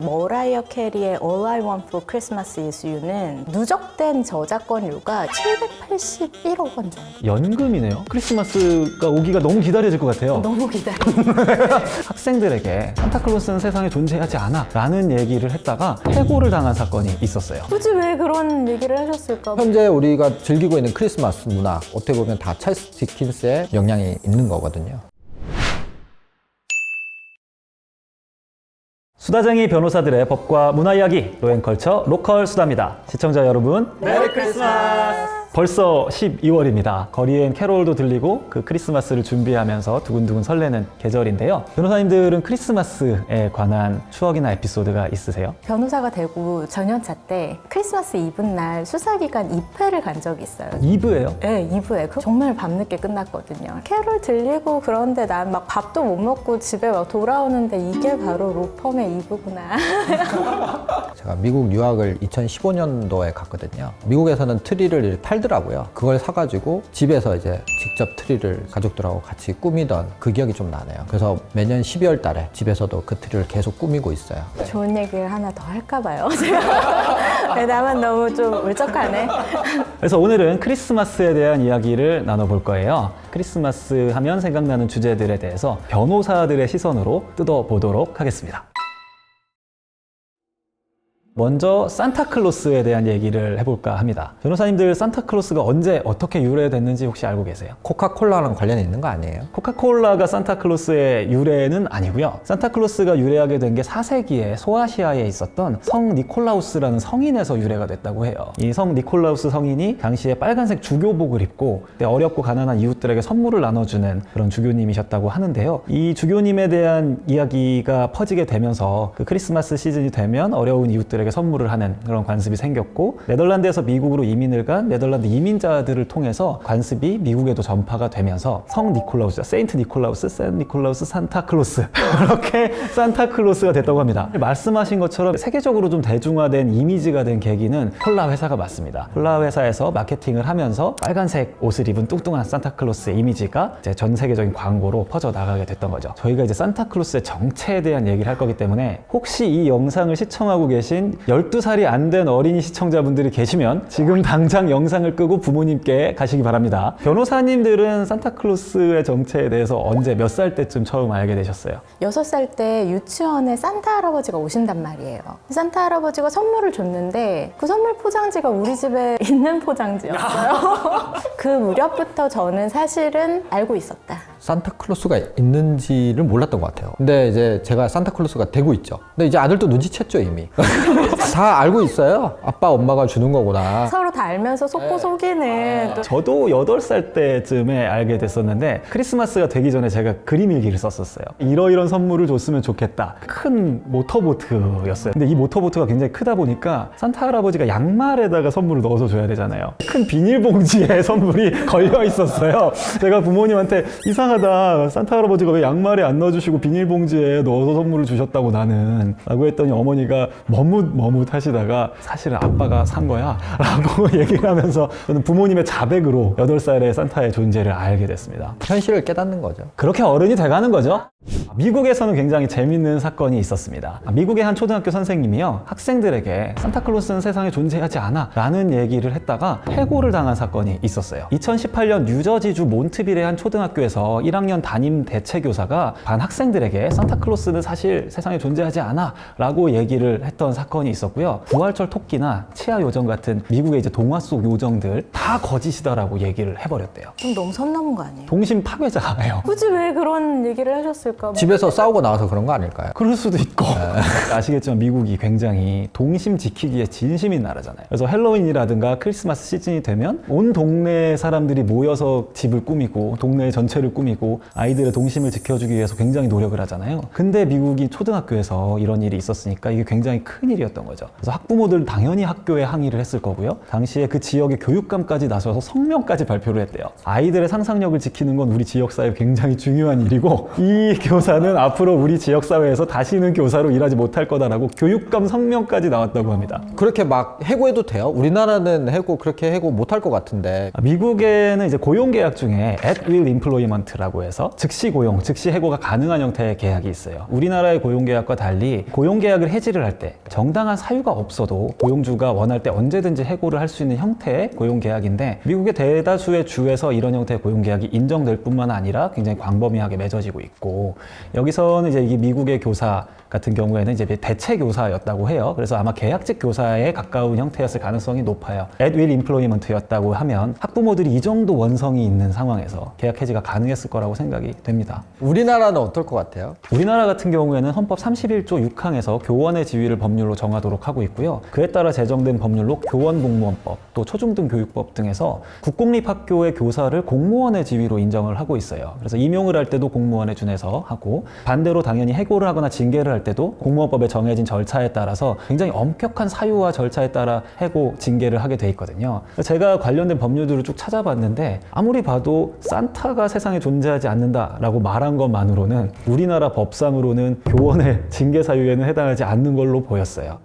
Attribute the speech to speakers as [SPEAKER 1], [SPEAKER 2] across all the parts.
[SPEAKER 1] 머라이어 캐리의 All I Want for Christmas is You는 누적된 저작권료가 781억 원 정도.
[SPEAKER 2] 연금이네요. 크리스마스가 오기가 너무 기다려질 것 같아요.
[SPEAKER 1] 너무 기다려.
[SPEAKER 2] 학생들에게 산타클로스는 세상에 존재하지 않아 라는 얘기를 했다가 해고를 당한 사건이 있었어요.
[SPEAKER 1] 굳이 왜 그런 얘기를 하셨을까?
[SPEAKER 3] 현재 우리가 즐기고 있는 크리스마스 문화, 어떻게 보면 다 찰스 디킨스의 영향이 있는 거거든요.
[SPEAKER 2] 수다쟁이 변호사들의 법과 문화 이야기, 로앤컬처 로컬 수다입니다. 시청자 여러분, 메리 크리스마스! 벌써 12월입니다. 거리엔 캐롤도 들리고 그 크리스마스를 준비하면서 두근두근 설레는 계절인데요. 변호사님들은 크리스마스에 관한 추억이나 에피소드가 있으세요?
[SPEAKER 1] 변호사가 되고 전연차 때 크리스마스 이브날 수사기관 2회를 간 적이 있어요.
[SPEAKER 2] 2부예요?
[SPEAKER 1] 네, 2부에. 정말 밤늦게 끝났거든요. 캐롤 들리고 그런데 난 막 밥도 못 먹고 집에 막 돌아오는데 이게 바로 로펌의 2부구나.
[SPEAKER 3] 제가 미국 유학을 2015년도에 갔거든요. 미국에서는 트리를 팔더라고요. 그걸 사가지고 집에서 이제 직접 트리를 가족들하고 같이 꾸미던 그 기억이 좀 나네요. 그래서 매년 12월 달에 집에서도 그 트리를 계속 꾸미고 있어요.
[SPEAKER 1] 좋은 얘기를 하나 더 할까 봐요. 제가. 나만 너무 좀 울적하네.
[SPEAKER 2] 그래서 오늘은 크리스마스에 대한 이야기를 나눠볼 거예요. 크리스마스 하면 생각나는 주제들에 대해서 변호사들의 시선으로 뜯어보도록 하겠습니다. 먼저 산타클로스에 대한 얘기를 해볼까 합니다. 변호사님들 산타클로스가 언제 어떻게 유래됐는지 혹시 알고 계세요?
[SPEAKER 3] 코카콜라랑 관련이 있는 거 아니에요?
[SPEAKER 2] 코카콜라가 산타클로스의 유래는 아니고요. 산타클로스가 유래하게 된 게 4세기에 소아시아에 있었던 성 니콜라우스라는 성인에서 유래가 됐다고 해요. 이 성 니콜라우스 성인이 당시에 빨간색 주교복을 입고 어렵고 가난한 이웃들에게 선물을 나눠주는 그런 주교님이셨다고 하는데요. 이 주교님에 대한 이야기가 퍼지게 되면서 그 크리스마스 시즌이 되면 어려운 이웃들에게 선물을 하는 그런 관습이 생겼고, 네덜란드에서 미국으로 이민을 간 네덜란드 이민자들을 통해서 관습이 미국에도 전파가 되면서 성 니콜라우스, 세인트 니콜라우스, 샌 니콜라우스, 산타클로스 이렇게 산타클로스가 됐다고 합니다. 말씀하신 것처럼 세계적으로 좀 대중화된 이미지가 된 계기는 콜라 회사가 맞습니다. 콜라 회사에서 마케팅을 하면서 빨간색 옷을 입은 뚱뚱한 산타클로스의 이미지가 이제 전 세계적인 광고로 퍼져 나가게 됐던 거죠. 저희가 이제 산타클로스의 정체에 대한 얘기를 할 거기 때문에 혹시 이 영상을 시청하고 계신 12살이 안 된 어린이 시청자분들이 계시면 지금 당장 영상을 끄고 부모님께 가시기 바랍니다. 변호사님들은 산타클로스의 정체에 대해서 언제 몇 살 때쯤 처음 알게 되셨어요?
[SPEAKER 1] 6살 때 유치원에 산타 할아버지가 오신단 말이에요. 산타 할아버지가 선물을 줬는데 그 선물 포장지가 우리 집에 있는 포장지였어요. 그 무렵부터 저는 사실은 알고 있었다.
[SPEAKER 3] 산타클로스가 있는지를 몰랐던 것 같아요. 근데 이제 제가 산타클로스가 되고 있죠. 근데 이제 아들도 눈치챘죠, 이미. 다 알고 있어요. 아빠, 엄마가 주는 거구나.
[SPEAKER 1] 서로 다 알면서 속고 속이는. 또
[SPEAKER 2] 저도 8살 때쯤에 알게 됐었는데 크리스마스가 되기 전에 제가 그림 일기를 썼었어요. 이러이런 선물을 줬으면 좋겠다. 큰 모터보트였어요. 근데 이 모터보트가 굉장히 크다 보니까 산타 할아버지가 양말에다가 선물을 넣어서 줘야 되잖아요. 큰 비닐봉지에 선물이 걸려 있었어요. 제가 부모님한테 이상하다. 산타 할아버지가 왜 양말에 안 넣어주시고 비닐봉지에 넣어서 선물을 주셨다고 나는 라고 했더니 어머니가 머뭇 하시다가 사실은 아빠가 산 거야 라고 얘기를 하면서 저는 부모님의 자백으로 8살에 산타의 존재를 알게 됐습니다.
[SPEAKER 3] 현실을 깨닫는 거죠.
[SPEAKER 2] 그렇게 어른이 돼가는 거죠. 미국에서는 굉장히 재밌는 사건이 있었습니다. 미국의 한 초등학교 선생님이요, 학생들에게 산타클로스는 세상에 존재하지 않아 라는 얘기를 했다가 해고를 당한 사건이 있었어요. 2018년 뉴저지주 몬트빌의 한 초등학교에서 1학년 담임 대체교사가 반 학생들에게 산타클로스는 사실 세상에 존재하지 않아 라고 얘기를 했던 사건이 있었고요. 부활절 토끼나 치아 요정 같은 미국의 이제 동화 속 요정들 다 거짓이다라고 얘기를 해버렸대요.
[SPEAKER 1] 좀 너무 선 넘은 거 아니에요?
[SPEAKER 2] 동심 파괴자예요.
[SPEAKER 1] 굳이 왜 그런 얘기를 하셨을까?
[SPEAKER 3] 집에서 싸우고 나와서 그런 거 아닐까요?
[SPEAKER 2] 그럴 수도 있고. 아시겠지만 미국이 굉장히 동심 지키기에 진심인 나라잖아요. 그래서 헬로윈이라든가 크리스마스 시즌이 되면 온 동네 사람들이 모여서 집을 꾸미고 동네 전체를 꾸미고 아이들의 동심을 지켜주기 위해서 굉장히 노력을 하잖아요. 근데 미국이 초등학교에서 이런 일이 있었으니까 이게 굉장히 큰 일이었던 거죠. 그래서 학부모들은 당연히 학교에 항의를 했을 거고요. 당시에 그 지역의 교육감까지 나서서 성명까지 발표를 했대요. 아이들의 상상력을 지키는 건 우리 지역사회에 굉장히 중요한 일이고 이 교사는 앞으로 우리 지역사회에서 다시는 교사로 일하지 못할 거다라고 교육감 성명까지 나왔다고 합니다.
[SPEAKER 3] 그렇게 막 해고해도 돼요? 우리나라는 그렇게 해고 못할 것 같은데.
[SPEAKER 2] 미국에는 이제 고용계약 중에 at will employment라고 해서 즉시 고용, 즉시 해고가 가능한 형태의 계약이 있어요. 우리나라의 고용계약과 달리 고용계약을 해지를 할 때 정당한 사유가 없어도 고용주가 원할 때 언제든지 해고를 할 수 있는 형태의 고용계약인데 미국의 대다수의 주에서 이런 형태의 고용계약이 인정될 뿐만 아니라 굉장히 광범위하게 맺어지고 있고 여기서는 이제 이게 미국의 교사 같은 경우에는 이제 대체 교사였다고 해요. 그래서 아마 계약직 교사에 가까운 형태였을 가능성이 높아요. at will employment였다고 하면 학부모들이 이 정도 원성이 있는 상황에서 계약 해지가 가능했을 거라고 생각이 됩니다.
[SPEAKER 3] 우리나라는 어떨 것 같아요?
[SPEAKER 2] 우리나라 같은 경우에는 헌법 31조 6항에서 교원의 지위를 법률로 정하도록 하고 있고요. 그에 따라 제정된 법률로 교원공무원법, 또 초중등교육법 등에서 국공립학교의 교사를 공무원의 지위로 인정을 하고 있어요. 그래서 임용을 할 때도 공무원에 준해서 하고 반대로 당연히 해고를 하거나 징계를 할 때도 공무원법에 정해진 절차에 따라서 굉장히 엄격한 사유와 절차에 따라 해고, 징계를 하게 돼 있거든요. 제가 관련된 법률들을 쭉 찾아봤는데 아무리 봐도 산타가 세상에 존재하지 않는다라고 말한 것만으로는 우리나라 법상으로는 교원의 징계 사유에는 해당하지 않는 걸로 보였어요.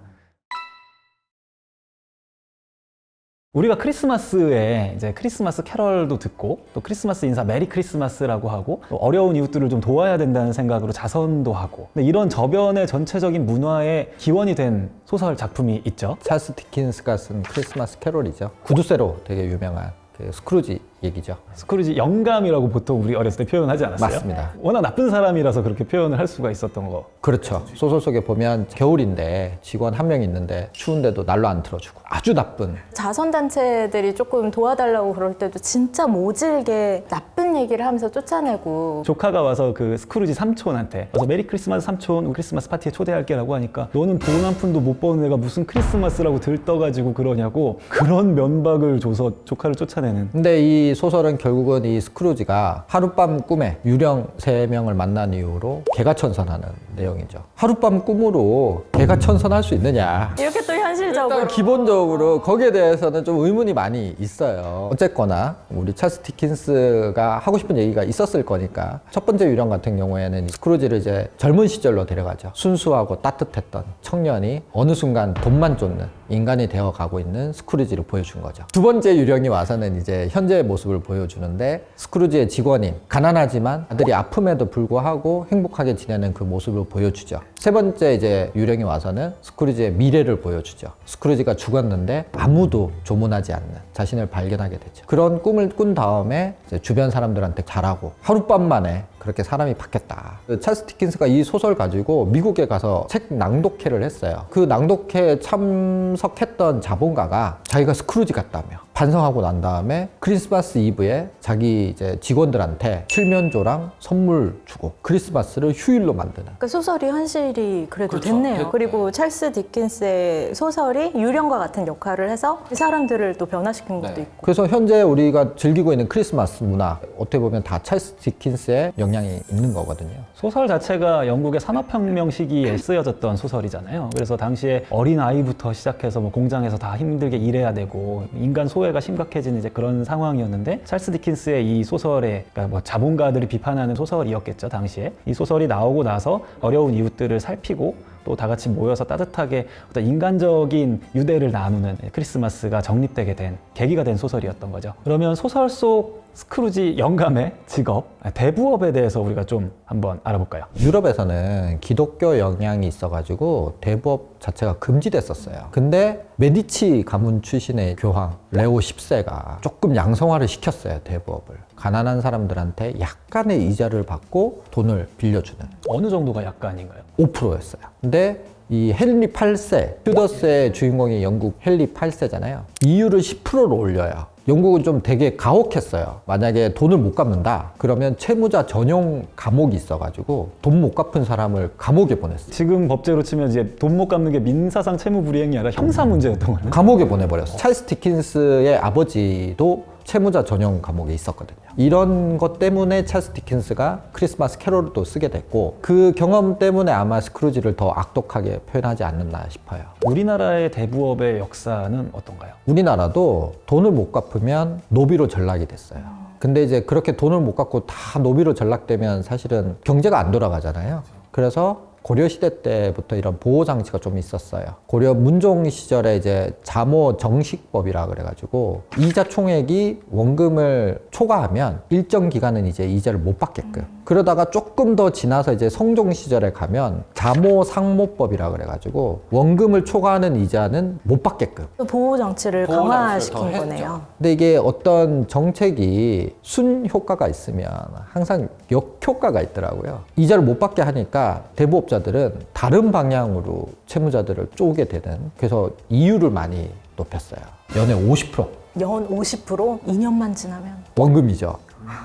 [SPEAKER 2] 우리가 크리스마스에 이제 크리스마스 캐럴도 듣고 또 크리스마스 인사 메리 크리스마스라고 하고 또 어려운 이웃들을 좀 도와야 된다는 생각으로 자선도 하고 근데 이런 저변의 전체적인 문화에 기원이 된 소설 작품이 있죠.
[SPEAKER 3] 찰스 디킨스가 쓴 크리스마스 캐롤이죠. 구두쇠로 되게 유명한 그 스크루지 얘기죠.
[SPEAKER 2] 스크루지 영감이라고 보통 우리 어렸을 때 표현하지 않았어요?
[SPEAKER 3] 맞습니다.
[SPEAKER 2] 워낙 나쁜 사람이라서 그렇게 표현을 할 수가 있었던 거.
[SPEAKER 3] 그렇죠. 소설 속에 보면 겨울인데 직원 한 명 있는데 추운데도 난로 안 틀어주고 아주 나쁜.
[SPEAKER 1] 자선단체들이 조금 도와달라고 그럴 때도 진짜 모질게 나쁜 얘기를 하면서 쫓아내고
[SPEAKER 2] 조카가 와서 그 스크루지 삼촌한테 와서 메리 크리스마스 삼촌 크리스마스 파티에 초대할게 라고 하니까 너는 돈 한 푼도 못 버는 애가 무슨 크리스마스라고 들떠가지고 그러냐고 그런 면박을 줘서 조카를 쫓아내는.
[SPEAKER 3] 근데 이 소설은 결국은 이 스크루지가 하룻밤 꿈에 유령 3명을 만난 이후로 개가천선하는 내용이죠. 하룻밤 꿈으로 개가천선할 수 있느냐.
[SPEAKER 1] 이렇게 또 현실적으로
[SPEAKER 3] 일단 기본적으로 거기에 대해서는 좀 의문이 많이 있어요. 어쨌거나 우리 찰스 디킨스가 하고 싶은 얘기가 있었을 거니까 첫 번째 유령 같은 경우에는 스크루지를 이제 젊은 시절로 데려가죠. 순수하고 따뜻했던 청년이 어느 순간 돈만 쫓는 인간이 되어 가고 있는 스크루지를 보여준 거죠. 두 번째 유령이 와서는 이제 현재의 모습을 보여주는데 스크루지의 직원인 가난하지만 아들이 아픔에도 불구하고 행복하게 지내는 그 모습을 보여주죠. 세 번째 이제 유령이 와서는 스크루지의 미래를 보여주죠. 스크루지가 죽었는데 아무도 조문하지 않는 자신을 발견하게 되죠. 그런 꿈을 꾼 다음에 이제 주변 사람들한테 잘하고 하룻밤 만에 그렇게 사람이 바뀌었다. 찰스 디킨스가 이 소설 가지고 미국에 가서 책 낭독회를 했어요. 그 낭독회에 참석했던 자본가가 자기가 스크루지 같다며 반성하고 난 다음에 크리스마스 이브에 자기 이제 직원들한테 칠면조랑 선물 주고 크리스마스를 휴일로 만드는.
[SPEAKER 1] 그 소설이 현실이 그래도
[SPEAKER 3] 그렇죠.
[SPEAKER 1] 됐네요. 그리고 찰스 디킨스의 소설이 유령과 같은 역할을 해서 사람들을 또 변화시킨 것도 있고.
[SPEAKER 3] 그래서 현재 우리가 즐기고 있는 크리스마스 문화 어떻게 보면 다 찰스 디킨스의 영향이 있는 거거든요.
[SPEAKER 2] 소설 자체가 영국의 산업혁명 시기에 쓰여졌던 소설이잖아요. 그래서 당시에 어린 아이부터 시작해서 뭐 공장에서 다 힘들게 일해야 되고 인간 소외가 심각해지는 이제 그런 상황이었는데 찰스 디킨스의 이 소설에 그러니까 뭐 자본가들이 비판하는 소설이었겠죠 당시에. 이 소설이 나오고 나서 어려운 이웃들을 살피고 또 다 같이 모여서 따뜻하게 어떤 인간적인 유대를 나누는 크리스마스가 정립되게 된 계기가 된 소설이었던 거죠. 그러면 소설 속 스크루지 영감의 직업, 대부업에 대해서 우리가 좀 한번 알아볼까요?
[SPEAKER 3] 유럽에서는 기독교 영향이 있어가지고 대부업 자체가 금지됐었어요. 근데 메디치 가문 출신의 교황 레오 10세가 조금 양성화를 시켰어요, 대부업을. 가난한 사람들한테 약간의 이자를 받고 돈을 빌려주는.
[SPEAKER 2] 어느 정도가 약간인가요?
[SPEAKER 3] 5%였어요. 근데 이 헨리 8세, 튜더스의 주인공이 영국 헨리 8세잖아요. 이율을 10%로 올려요. 영국은 좀 되게 가혹했어요. 만약에 돈을 못 갚는다 그러면 채무자 전용 감옥이 있어가지고 돈 못 갚은 사람을 감옥에 보냈어요.
[SPEAKER 2] 지금 법제로 치면 이제 돈 못 갚는 게 민사상 채무 불이행이 아니라 형사 문제였던 거예요.
[SPEAKER 3] 감옥에 보내버렸어요. 찰스 디킨스의 아버지도 채무자 전용 과목에 있었거든요. 이런 것 때문에 찰스 디킨스가 크리스마스 캐롤을 또 쓰게 됐고 그 경험 때문에 아마 스크루지를 더 악독하게 표현하지 않았나 싶어요.
[SPEAKER 2] 우리나라의 대부업의 역사는 어떤가요?
[SPEAKER 3] 우리나라도 돈을 못 갚으면 노비로 전락이 됐어요. 근데 이제 그렇게 돈을 못 갚고 다 노비로 전락되면 사실은 경제가 안 돌아가잖아요. 그래서 고려시대 때부터 이런 보호장치가 좀 있었어요. 고려 문종 시절에 이제 자모 정식법이라 그래가지고 이자 총액이 원금을 초과하면 일정 기간은 이제 이자를 못 받게끔. 그러다가 조금 더 지나서 이제 성종 시절에 가면 자모 상모법이라 그래가지고 원금을 초과하는 이자는 못 받게끔.
[SPEAKER 1] 보호 장치를 강화시킨 거네요.
[SPEAKER 3] 근데 이게 어떤 정책이 순 효과가 있으면 항상 역효과가 있더라고요. 이자를 못 받게 하니까 대부업자들은 다른 방향으로 채무자들을 쪼게 되는, 그래서 이율을 많이 높였어요. 연에 50%.
[SPEAKER 1] 연 50%? 2년만 지나면.
[SPEAKER 3] 원금이죠.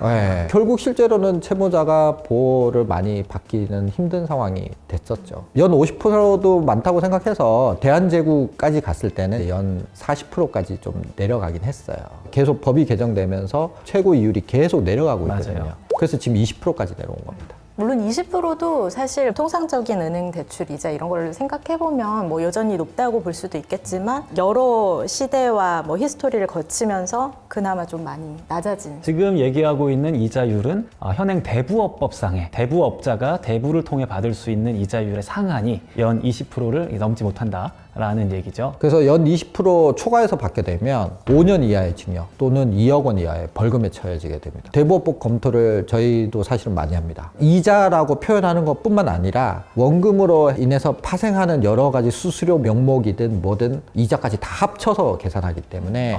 [SPEAKER 3] 네. 결국 실제로는 채무자가 보호를 많이 받기는 힘든 상황이 됐었죠. 연 50%도 많다고 생각해서 대한제국까지 갔을 때는 연 40%까지 좀 내려가긴 했어요. 계속 법이 개정되면서 최고 이율이 계속 내려가고 있거든요.
[SPEAKER 2] 맞아요.
[SPEAKER 3] 그래서 지금 20%까지 내려온 겁니다.
[SPEAKER 1] 물론 20%도 사실 통상적인 은행 대출 이자 이런 걸 생각해보면 뭐 여전히 높다고 볼 수도 있겠지만 여러 시대와 뭐 히스토리를 거치면서 그나마 좀 많이 낮아진.
[SPEAKER 2] 지금 얘기하고 있는 이자율은 현행 대부업법상의 대부업자가 대부를 통해 받을 수 있는 이자율의 상한이 연 20%를 넘지 못한다라는 얘기죠.
[SPEAKER 3] 그래서 연 20% 초과해서 받게 되면 5년 이하의 징역 또는 2억 원 이하의 벌금에 처해지게 됩니다. 대부업법 검토를 저희도 사실은 많이 합니다. 이자라고 표현하는 것뿐만 아니라 원금으로 인해서 파생하는 여러 가지 수수료 명목이든 뭐든 이자까지 다 합쳐서 계산하기 때문에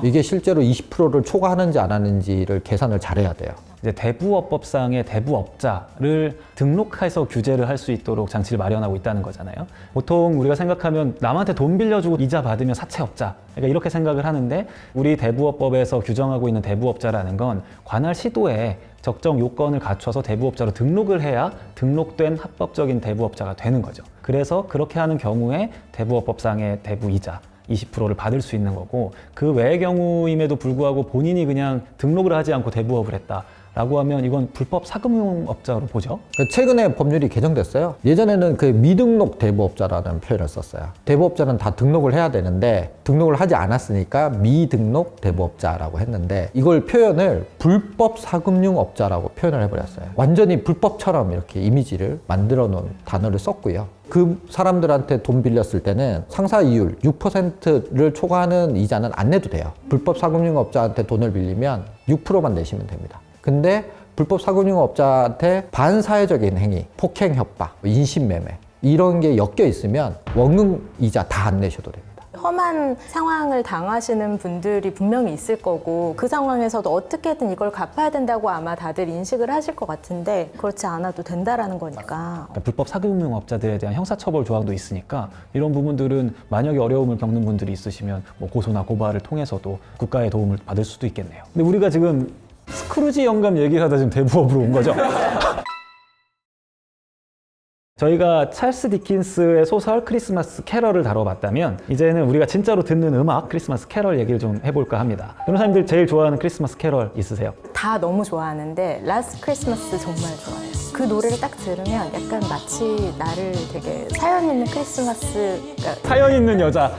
[SPEAKER 3] 이게 실제로 20%를 초과하는지 안 하는지를 계산을 잘해야 돼요.
[SPEAKER 2] 이제 대부업법상의 대부업자를 등록해서 규제를 할 수 있도록 장치를 마련하고 있다는 거잖아요. 보통 우리가 생각하면 남한테 돈 빌려주고 이자 받으면 사채업자, 그러니까 이렇게 생각을 하는데 우리 대부업법에서 규정하고 있는 대부업자라는 건 관할 시도에 적정 요건을 갖춰서 대부업자로 등록을 해야 등록된 합법적인 대부업자가 되는 거죠. 그래서 그렇게 하는 경우에 대부업법상의 대부이자 20%를 받을 수 있는 거고, 그 외의 경우임에도 불구하고 본인이 그냥 등록을 하지 않고 대부업을 했다라고 하면 이건 불법 사금융업자로 보죠.
[SPEAKER 3] 최근에 법률이 개정됐어요. 예전에는 그 미등록 대부업자라는 표현을 썼어요. 대부업자는 다 등록을 해야 되는데 등록을 하지 않았으니까 미등록 대부업자라고 했는데 이걸 표현을 불법 사금융업자라고 표현을 해버렸어요. 완전히 불법처럼 이렇게 이미지를 만들어 놓은 단어를 썼고요. 그 사람들한테 돈 빌렸을 때는 상사 이율 6%를 초과하는 이자는 안 내도 돼요. 불법 사금융업자한테 돈을 빌리면 6%만 내시면 됩니다. 근데 불법 사금융업자한테 반사회적인 행위, 폭행, 협박, 인신매매 이런 게 엮여 있으면 원금 이자 다 안 내셔도 됩니다.
[SPEAKER 1] 험한 상황을 당하시는 분들이 분명히 있을 거고 그 상황에서도 어떻게든 이걸 갚아야 된다고 아마 다들 인식을 하실 것 같은데 그렇지 않아도 된다라는 거니까.
[SPEAKER 2] 그러니까 불법 사금융업자들에 대한 형사처벌 조항도 있으니까 이런 부분들은 만약에 어려움을 겪는 분들이 있으시면 뭐 고소나 고발을 통해서도 국가의 도움을 받을 수도 있겠네요. 근데 우리가 지금 스크루지 영감 얘기를 하다 지금 대부업으로 온 거죠? 저희가 찰스 디킨스의 소설 크리스마스 캐럴을 다뤄봤다면 이제는 우리가 진짜로 듣는 음악 크리스마스 캐럴 얘기를 좀 해볼까 합니다. 변호사님들 제일 좋아하는 크리스마스 캐럴 있으세요?
[SPEAKER 1] 다 너무 좋아하는데 라스트 크리스마스 정말 좋아해요. 그 노래를 딱 들으면 약간 마치 나를 되게 사연 있는 크리스마스, 그러니까
[SPEAKER 2] 사연 있는 여자.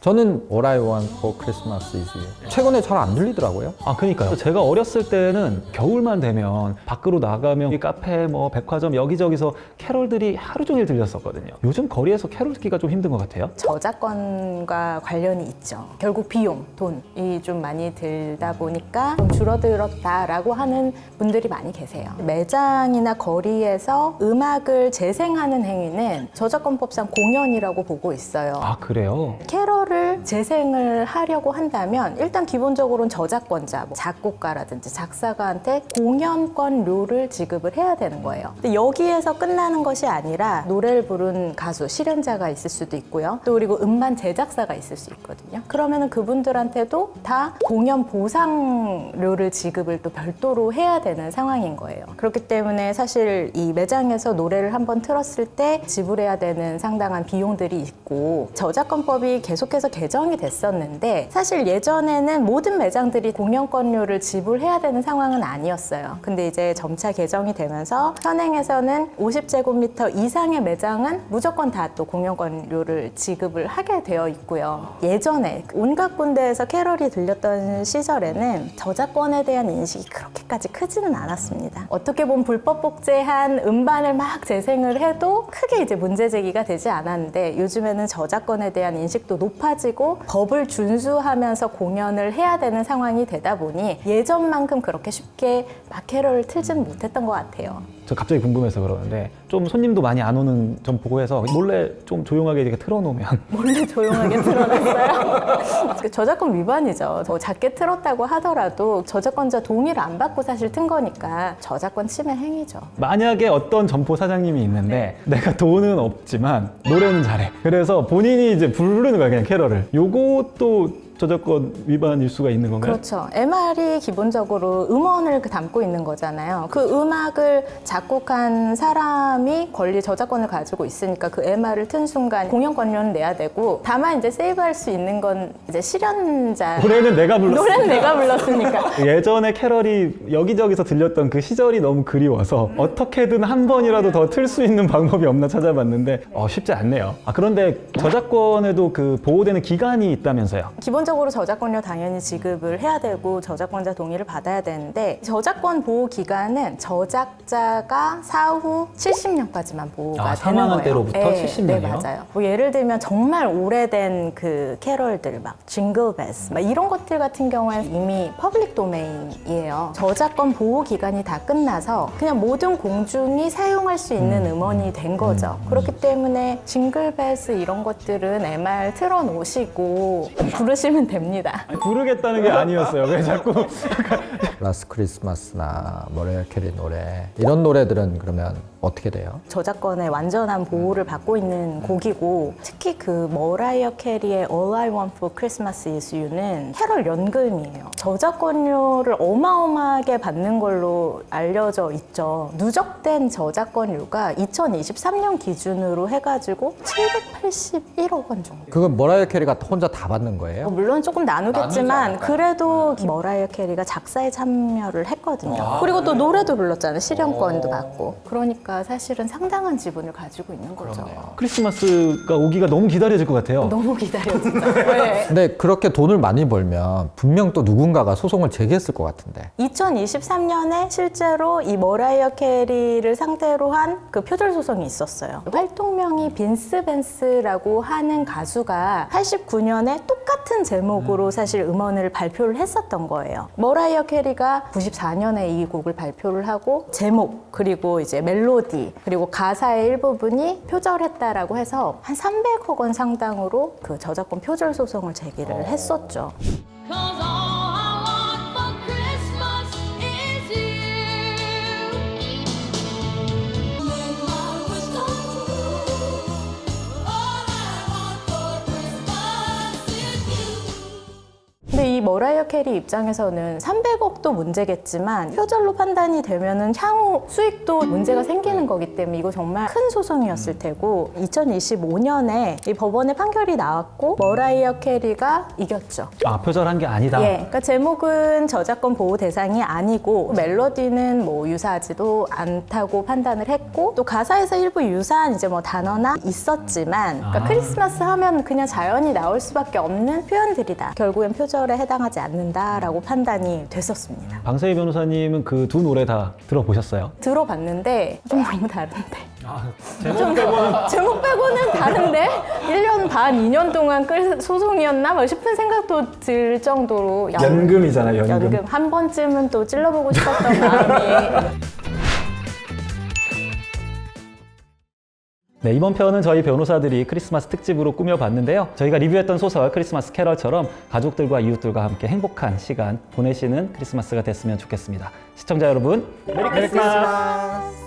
[SPEAKER 3] 저는 All I Want for Christmas is You. 최근에 잘 안 들리더라고요.
[SPEAKER 2] 그러니까요. 제가 어렸을 때는 겨울만 되면 밖으로 나가면 이 카페, 뭐 백화점 여기저기서 캐럴들이 하루 종일 들렸었거든요. 요즘 거리에서 캐럴 듣기가 좀 힘든 것 같아요.
[SPEAKER 1] 저작권과 관련이 있죠. 결국 비용, 돈이 좀 많이 들다 보니까 좀 줄어들었다라고 하는 분들이 많이 계세요. 매장이나 거리에서 음악을 재생하는 행위는 저작권법상 공연이라고 보고 있어요.
[SPEAKER 2] 아, 그래요?
[SPEAKER 1] 캐럴을 재생을 하려고 한다면 일단 기본적으로는 저작권자, 뭐 작곡가라든지 작사가한테 공연권료를 지급을 해야 되는 거예요. 근데 여기에서 끝나는 것이 아니라 노래를 부른 가수, 실현자가 있을 수도 있고요. 또 그리고 음반 제작사가 있을 수 있거든요. 그러면은 그분들한테도 다 공연 보상료를 지급을 또 별도로 해야 되는 상황인 거예요. 그렇기 때문에 사실 이 매장에서 노래를 한번 틀었을 때 지불해야 되는 상당한 비용들이 있고 저작권법이 계속해서 개정이 됐었는데 사실 예전에는 모든 매장들이 공연권료를 지불해야 되는 상황은 아니었어요. 근데 이제 점차 개정이 되면서 현행에서는 50제곱미터 이상의 매장은 무조건 다 또 공연권료를 지급을 하게 되어 있고요. 예전에 온갖 군데에서 캐럴이 들렸던 시절에는 저작권에 대한 인식이 그렇게까지 크지는 않았습니다. 어떻게 보면 불법 복제한 음반을 막 재생을 해도 크게 이제 문제 제기가 되지 않았는데 요즘에는 저작권에 대한 인식도 높아지고 법을 준수하면서 공연을 해야 되는 상황이 되다 보니 예전만큼 그렇게 쉽게 막 캐럴을 틀지는 못했던 것 같아요.
[SPEAKER 2] 저 갑자기 궁금해서 그러는데 좀 손님도 많이 안 오는 점 보고 해서 몰래 좀 조용하게 이렇게 틀어놓으면
[SPEAKER 1] 몰래 조용하게 틀어놨어요. 그 저작권 위반이죠. 뭐 작게 틀었다고 하더라도 저작권자 동의를 안 받고 사실 튼 거니까 저작권 침해 행위죠.
[SPEAKER 2] 만약에 어떤 점포 사장님이 있는데 내가 돈은 없지만 노래는 잘해. 그래서 본인이 이제 부르는 거야 그냥 캐럴을. 요것도 저작권 위반일 수가 있는 건가요?
[SPEAKER 1] 그렇죠. MR이 기본적으로 음원을 담고 있는 거잖아요. 그 음악을 작곡한 사람이 권리 저작권을 가지고 있으니까 그 MR을 튼 순간 공연권료는 내야 되고 다만 이제 세이브할 수 있는 건 이제 실현자.
[SPEAKER 2] 노래는 내가 불렀어.
[SPEAKER 1] 노래는 내가 불렀으니까.
[SPEAKER 2] 예전에 캐럴이 여기저기서 들렸던 그 시절이 너무 그리워서 어떻게든 한 번이라도 더 틀 수 있는 방법이 없나 찾아봤는데 쉽지 않네요. 그런데 저작권에도 그 보호되는 기간이 있다면서요?
[SPEAKER 1] 기본적으로 저작권료 당연히 지급을 해야 되고 저작권자 동의를 받아야 되는데 저작권 보호 기간은 저작자가 사후 70년까지만 보호가 되는
[SPEAKER 2] 사망한
[SPEAKER 1] 거예요.
[SPEAKER 2] 때로부터
[SPEAKER 1] 네,
[SPEAKER 2] 70년이요?
[SPEAKER 1] 네, 맞아요. 뭐 예를 들면 정말 오래된 그 캐럴들 막 징글벨스 막 이런 것들 같은 경우에는 이미 퍼블릭 도메인이에요. 저작권 보호 기간이 다 끝나서 그냥 모든 공중이 사용할 수 있는 음원이 된 거죠. 그렇기 때문에 징글벨스 이런 것들은 MR 틀어놓으시고 부르시면 됩니다.
[SPEAKER 2] 부르겠다는 게 아니었어요. 왜 자꾸
[SPEAKER 3] 라스트 크리스마스나 머라이어 캐리 노래 이런 노래들은 그러면 어떻게 돼요?
[SPEAKER 1] 저작권의 완전한 보호를 받고 있는 곡이고 특히 그 머라이어 캐리의 All I Want for Christmas is You는 캐럴 연금이에요. 저작권료를 어마어마하게 받는 걸로 알려져 있죠. 누적된 저작권료가 2023년 기준으로 해가지고 781억 원 정도.
[SPEAKER 3] 그건 머라이어 캐리가 혼자 다 받는 거예요?
[SPEAKER 1] 물론 조금 나누겠지만 그래도 머라이어 캐리가 작사에 참여를 했거든요. 그리고 또 노래도 불렀잖아요. 실현권도 받고. 그러니까 사실은 상당한 지분을 가지고 있는 거죠.
[SPEAKER 2] 크리스마스가 오기가 너무 기다려질 것 같아요.
[SPEAKER 1] 너무 기다려 진짜. 네.
[SPEAKER 3] 근데 그렇게 돈을 많이 벌면 분명 또 누군가가 소송을 제기했을 것 같은데
[SPEAKER 1] 2023년에 실제로 이 머라이어 캐리를 상대로 한 그 표절 소송이 있었어요. 활동명이 빈스 벤스라고 하는 가수가 89년에 똑같은 제목으로 사실 음원을 발표를 했었던 거예요. 머라이어 캐리가 94년에 이 곡을 발표를 하고 제목 그리고 이제 멜로디 그리고 가사의 일부분이 표절했다라고 해서 한 300억 원 상당으로 그 저작권 표절 소송을 제기를 했었죠.
[SPEAKER 4] Cause all I want for Christmas is you. When I was told, all I want for Christmas is you.
[SPEAKER 1] 근데 이 머라이어 캐리 입장에서는 300억도 문제겠지만 표절로 판단이 되면은 향후 수익도 문제가 생기는 거기 때문에 이거 정말 큰 소송이었을 테고 2025년에 이 법원의 판결이 나왔고 머라이어 캐리가 이겼죠.
[SPEAKER 2] 표절한 게 아니다.
[SPEAKER 1] 예, 그러니까 제목은 저작권 보호 대상이 아니고 멜로디는 뭐 유사하지도 않다고 판단을 했고 또 가사에서 일부 유사한 이제 뭐 단어나 있었지만 그러니까 크리스마스 하면 그냥 자연히 나올 수밖에 없는 표현들이다. 결국엔 표절에 해당하지 않는다라고 판단이 됐었습니다.
[SPEAKER 2] 방세희 변호사님은 그 두 노래 다 들어보셨어요?
[SPEAKER 1] 들어봤는데 좀 너무 다른데.
[SPEAKER 2] 제목 빼고는
[SPEAKER 1] 제목 빼고는 다른데? 1년 반, 2년 동안 끌 소송이었나? 뭐 싶은 생각도 들 정도로
[SPEAKER 2] 연금이잖아요, 연금.
[SPEAKER 1] 연금. 한 번쯤은 또 찔러보고 싶었던 마음이.
[SPEAKER 2] 네, 이번 편은 저희 변호사들이 크리스마스 특집으로 꾸며봤는데요. 저희가 리뷰했던 소설 크리스마스 캐럴처럼 가족들과 이웃들과 함께 행복한 시간 보내시는 크리스마스가 됐으면 좋겠습니다. 시청자 여러분, 메리 크리스마스!